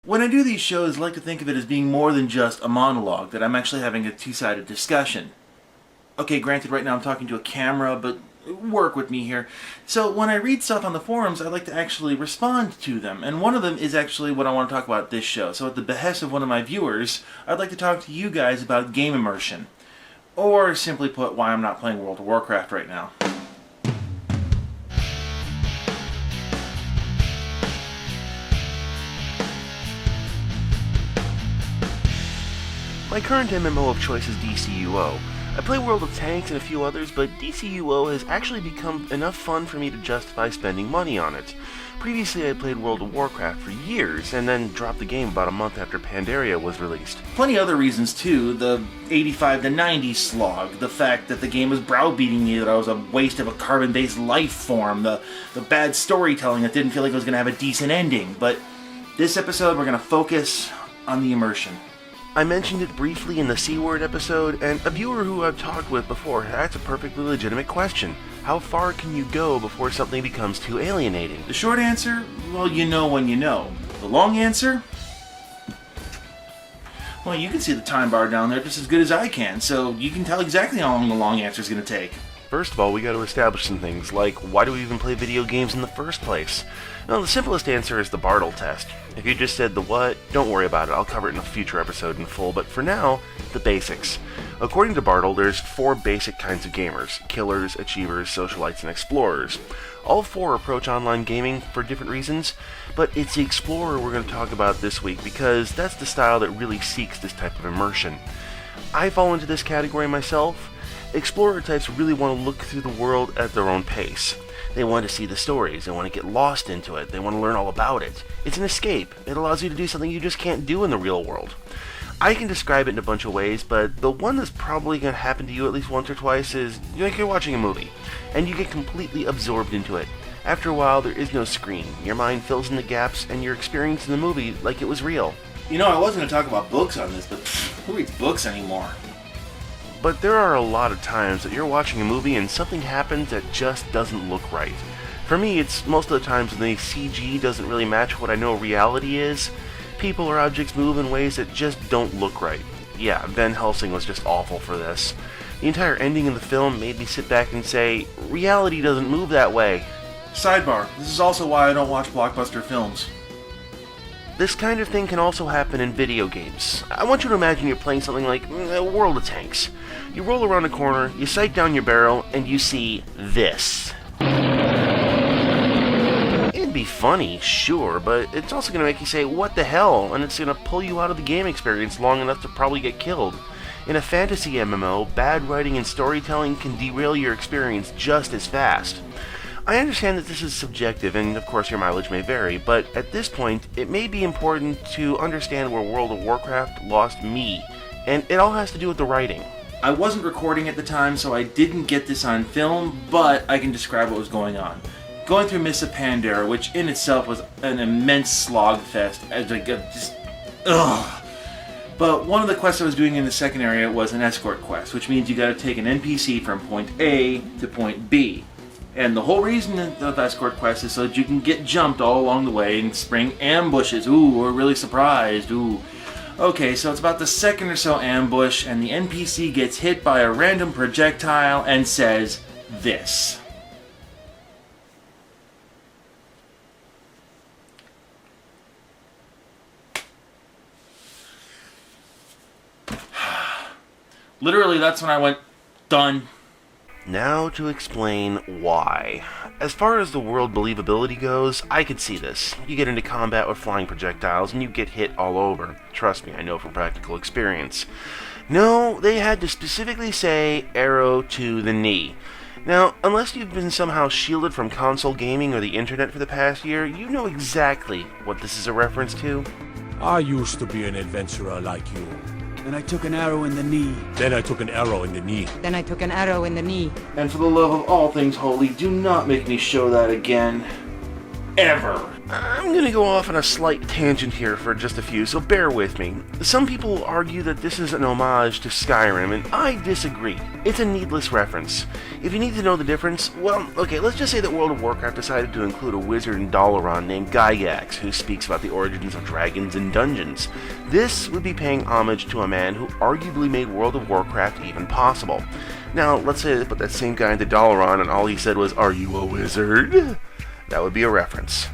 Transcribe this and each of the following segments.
When I do these shows, I like to think of it as being more than just a monologue, that I'm actually having a two-sided discussion. Okay, granted, right now I'm talking to a camera, but work with me here. So when I read stuff on the forums, I like to actually respond to them, and one of them is actually what I want to talk about this show. So at the behest of one of my viewers, I'd like to talk to you guys about game immersion. Or, simply put, why I'm not playing World of Warcraft right now. My current MMO of choice is DCUO. I play World of Tanks and a few others, but DCUO has actually become enough fun for me to justify spending money on it. Previously I played World of Warcraft for years, and then dropped the game about a month after Pandaria was released. Plenty other reasons too, the 85 to 90 slog, the fact that the game was browbeating me that I was a waste of a carbon-based life form, the bad storytelling that didn't feel like it was going to have a decent ending. But this episode we're going to focus on the immersion. I mentioned it briefly in the C-Word episode, and a viewer who I've talked with before asked a perfectly legitimate question. How far can you go before something becomes too alienating? The short answer? Well, you know when you know. The long answer? Well, you can see the time bar down there just as good as I can, so you can tell exactly how long the long answer is going to take. First of all, we got to establish some things, like why do we even play video games in the first place? Well, the simplest answer is the Bartle test. If you just said the what, don't worry about it, I'll cover it in a future episode in full, but for now, the basics. According to Bartle, there's 4 basic kinds of gamers: killers, achievers, socialites, and explorers. All 4 approach online gaming for different reasons, but it's the explorer we're going to talk about this week because that's the style that really seeks this type of immersion. I fall into this category myself. Explorer types really want to look through the world at their own pace. They want to see the stories, they want to get lost into it, they want to learn all about it. It's an escape. It allows you to do something you just can't do in the real world. I can describe it in a bunch of ways, but the one that's probably going to happen to you at least once or twice is like you're watching a movie, and you get completely absorbed into it. After a while, there is no screen. Your mind fills in the gaps, and you're experiencing the movie like it was real. You know, I was going to talk about books on this, but who reads books anymore? But there are a lot of times that you're watching a movie and something happens that just doesn't look right. For me, it's most of the times when the CG doesn't really match what I know reality is. People or objects move in ways that just don't look right. Yeah, Van Helsing was just awful for this. The entire ending of the film made me sit back and say, reality doesn't move that way. Sidebar, this is also why I don't watch blockbuster films. This kind of thing can also happen in video games. I want you to imagine you're playing something like World of Tanks. You roll around a corner, you sight down your barrel, and you see this. It'd be funny, sure, but it's also going to make you say, what the hell? And it's going to pull you out of the game experience long enough to probably get killed. In a fantasy MMO, bad writing and storytelling can derail your experience just as fast. I understand that this is subjective, and of course your mileage may vary, but at this point, it may be important to understand where World of Warcraft lost me, and it all has to do with the writing. I wasn't recording at the time, so I didn't get this on film, but I can describe what was going on. Going through Mists of Pandaria, which in itself was an immense slog fest, But one of the quests I was doing in the second area was an escort quest, which means you gotta take an NPC from point A to point B. And the whole reason of escort quests is so that you can get jumped all along the way and spring ambushes. Ooh, we're really surprised. Ooh. Okay, so it's about the second or so ambush, and the NPC gets hit by a random projectile and says this. Literally, that's when I went, done. Now to explain why. As far as the world believability goes, I could see this. You get into combat with flying projectiles and you get hit all over. Trust me, I know from practical experience. No, they had to specifically say arrow to the knee. Now, unless you've been somehow shielded from console gaming or the internet for the past year, you know exactly what this is a reference to. I used to be an adventurer like you. Then I took an arrow in the knee. Then I took an arrow in the knee. Then I took an arrow in the knee. And for the love of all things holy, do not make me show that again. ever. I'm gonna go off on a slight tangent here for just a few, so bear with me. Some people argue that this is an homage to Skyrim, and I disagree. It's a needless reference. If you need to know the difference, well, okay, let's just say that World of Warcraft decided to include a wizard in Dalaran named Gygax, who speaks about the origins of dragons and dungeons. This would be paying homage to a man who arguably made World of Warcraft even possible. Now, let's say they put that same guy into Dalaran and all he said was, "Are you a wizard?" That would be a reference.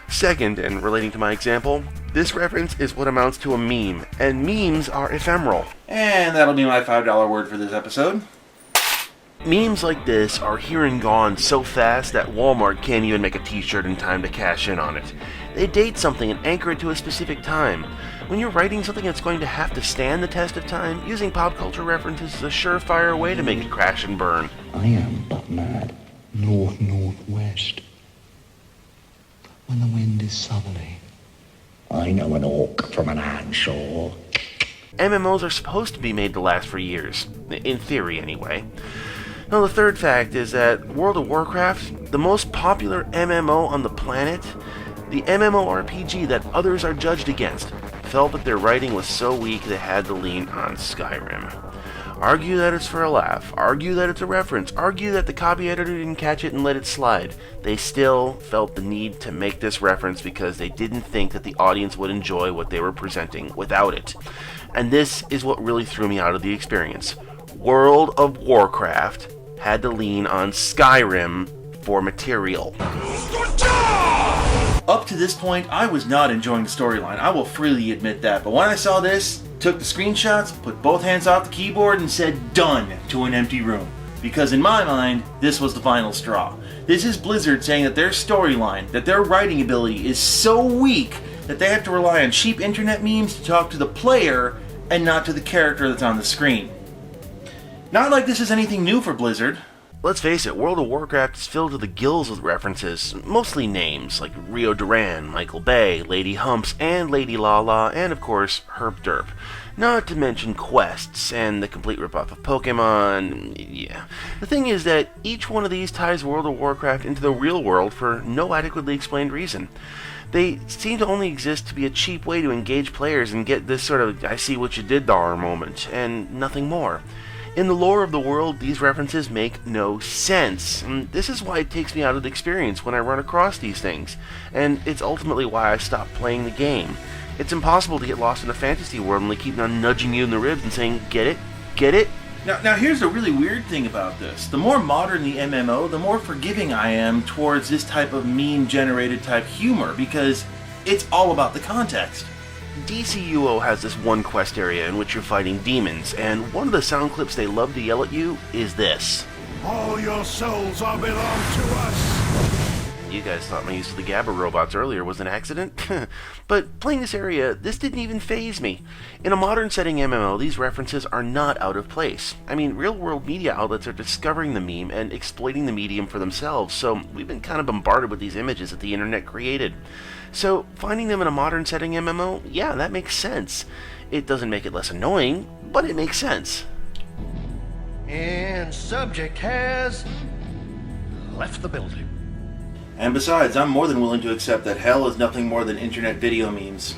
Second, and relating to my example, this reference is what amounts to a meme, and memes are ephemeral. And that'll be my $5 word for this episode. Memes like this are here and gone so fast that Walmart can't even make a t-shirt in time to cash in on it. They date something and anchor it to a specific time. When you're writing something that's going to have to stand the test of time, using pop culture references is a surefire way to make it crash and burn. I am but mad, north-northwest. When the wind is southerly, I know an orc from an antshore. MMOs are supposed to be made to last for years. In theory, anyway. Now, the third fact is that World of Warcraft, the most popular MMO on the planet, the MMORPG that others are judged against, felt that their writing was so weak they had to lean on Skyrim. Argue that it's for a laugh, argue that it's a reference, argue that the copy editor didn't catch it and let it slide. They still felt the need to make this reference because they didn't think that the audience would enjoy what they were presenting without it. And this is what really threw me out of the experience. World of Warcraft had to lean on Skyrim for material. Up to this point, I was not enjoying the storyline. I will freely admit that. But when I saw this, took the screenshots, put both hands off the keyboard, and said done to an empty room. Because in my mind, this was the final straw. This is Blizzard saying that their storyline, that their writing ability is so weak that they have to rely on cheap internet memes to talk to the player and not to the character that's on the screen. Not like this is anything new for Blizzard. Let's face it, World of Warcraft is filled to the gills with references, mostly names like Rio Duran, Michael Bay, Lady Humps, and Lady Lala, and of course, Herp Derp. Not to mention quests, and the complete ripoff of Pokemon, yeah. The thing is that each one of these ties World of Warcraft into the real world for no adequately explained reason. They seem to only exist to be a cheap way to engage players and get this sort of I see what you did there moment, and nothing more. In the lore of the world, these references make no sense, and this is why it takes me out of the experience when I run across these things, and it's ultimately why I stopped playing the game. It's impossible to get lost in a fantasy world and they keep on nudging you in the ribs and saying, get it? Get it? Now here's the really weird thing about this. The more modern the MMO, the more forgiving I am towards this type of meme-generated type humor, because it's all about the context. DCUO has this one quest area in which you're fighting demons, and one of the sound clips they love to yell at you is this. All your souls are belong to us. You guys thought my use of the Gabba robots earlier was an accident? But playing this area, this didn't even faze me. In a modern setting MMO, these references are not out of place. I mean, real-world media outlets are discovering the meme and exploiting the medium for themselves, so we've been kind of bombarded with these images that the internet created. So, finding them in a modern setting MMO, yeah, that makes sense. It doesn't make it less annoying, but it makes sense. And subject has left the building. And besides, I'm more than willing to accept that hell is nothing more than internet video memes.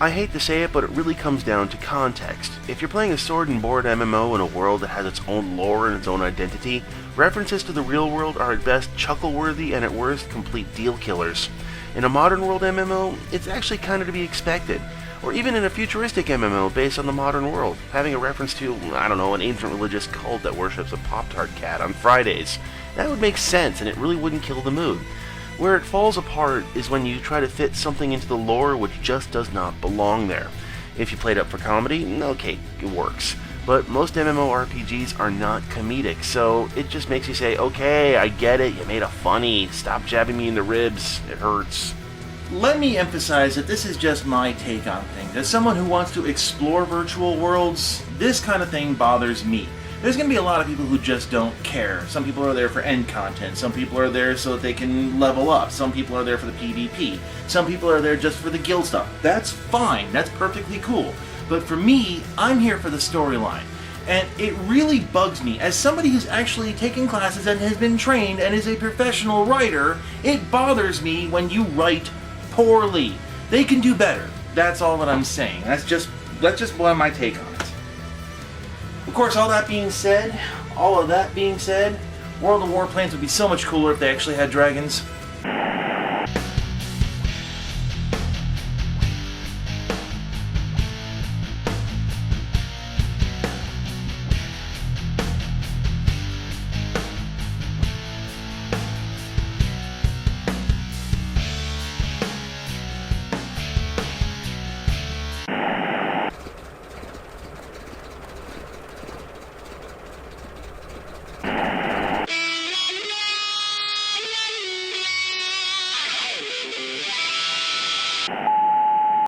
I hate to say it, but it really comes down to context. If you're playing a sword and board MMO in a world that has its own lore and its own identity, references to the real world are at best chuckle-worthy and at worst complete deal killers. In a modern world MMO, it's actually kind of to be expected. Or even in a futuristic MMO based on the modern world, having a reference to, I don't know, an ancient religious cult that worships a Pop-Tart cat on Fridays. That would make sense and it really wouldn't kill the mood. Where it falls apart is when you try to fit something into the lore which just does not belong there. If you played up for comedy, okay, it works. But most MMORPGs are not comedic, so it just makes you say, okay, I get it, you made a funny, stop jabbing me in the ribs, it hurts. Let me emphasize that this is just my take on things. As someone who wants to explore virtual worlds, this kind of thing bothers me. There's going to be a lot of people who just don't care. Some people are there for end content. Some people are there so that they can level up. Some people are there for the PvP. Some people are there just for the guild stuff. That's fine. That's perfectly cool. But for me, I'm here for the storyline. And it really bugs me. As somebody who's actually taken classes and has been trained and is a professional writer, it bothers me when you write poorly. They can do better. That's all that I'm saying. That's just one of my take on it. Of course, all of that being said, World of Warplanes would be so much cooler if they actually had dragons.